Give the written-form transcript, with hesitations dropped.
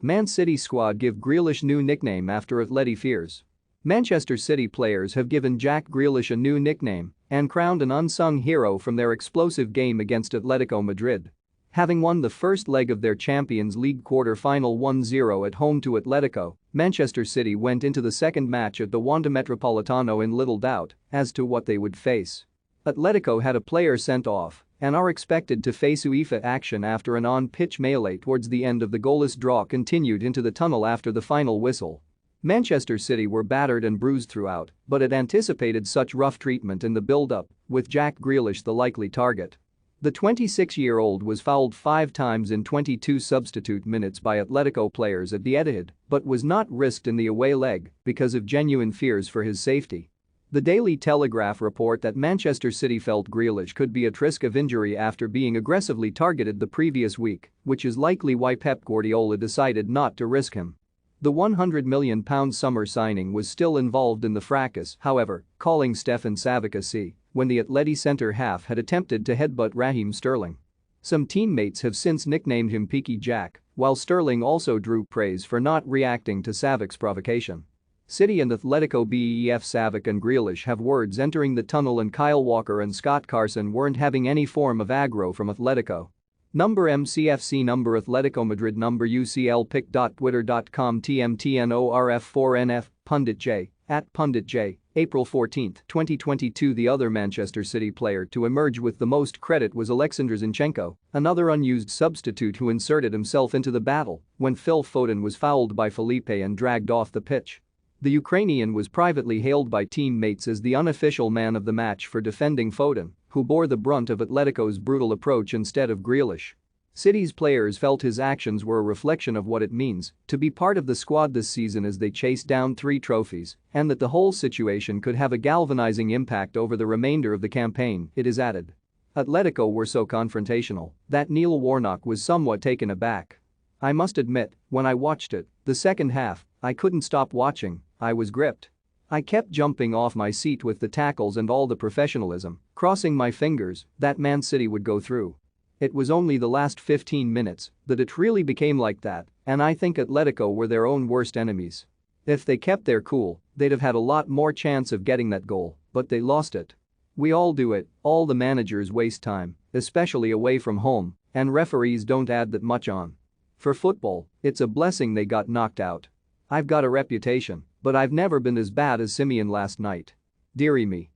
Man City squad give Grealish new nickname after Atleti fears. Manchester City players have given Jack Grealish a new nickname and crowned an unsung hero from their explosive game against Atletico Madrid. Having won the first leg of their Champions League quarter-final 1-0 at home to Atletico, Manchester City went into the second match at the Wanda Metropolitano in little doubt as to what they would face. Atletico had a player sent off and are expected to face UEFA action after an on-pitch melee towards the end of the goalless draw continued into the tunnel after the final whistle. Manchester City were battered and bruised throughout, but had anticipated such rough treatment in the build-up, with Jack Grealish the likely target. The 26-year-old was fouled 5 times in 22 substitute minutes by Atletico players at the Etihad, but was not risked in the away leg because of genuine fears for his safety. The Daily Telegraph report that Manchester City felt Grealish could be at risk of injury after being aggressively targeted the previous week, which is likely why Pep Guardiola decided not to risk him. The £100 million summer signing was still involved in the fracas, however, calling Stefan Savic a C when the Atleti centre-half had attempted to headbutt Raheem Sterling. Some teammates have since nicknamed him Peaky Jack, while Sterling also drew praise for not reacting to Savic's provocation. City and Atletico BEF Savic and Grealish have words entering the tunnel and Kyle Walker and Scott Carson weren't having any form of aggro from Atletico. Number MCFC number Atletico Madrid number UCLpic.twitter.com TMTNORF4NF Pundit J @Pundit J April 14, 2022. The other Manchester City player to emerge with the most credit was Alexander Zinchenko, another unused substitute who inserted himself into the battle when Phil Foden was fouled by Felipe and dragged off the pitch. The Ukrainian was privately hailed by teammates as the unofficial man of the match for defending Foden, who bore the brunt of Atletico's brutal approach instead of Grealish. City's players felt his actions were a reflection of what it means to be part of the squad this season as they chased down 3 trophies, and that the whole situation could have a galvanizing impact over the remainder of the campaign, it is added. Atletico were so confrontational that Neil Warnock was somewhat taken aback. "I must admit, when I watched it, the second half, I couldn't stop watching, I was gripped. I kept jumping off my seat with the tackles and all the professionalism, crossing my fingers that Man City would go through. It was only the last 15 minutes that it really became like that, and I think Atletico were their own worst enemies. If they kept their cool, they'd have had a lot more chance of getting that goal, but they lost it. We all do it, all the managers waste time, especially away from home, and referees don't add that much on. For football, it's a blessing they got knocked out. I've got a reputation, but I've never been as bad as Simeon last night. Dearie me."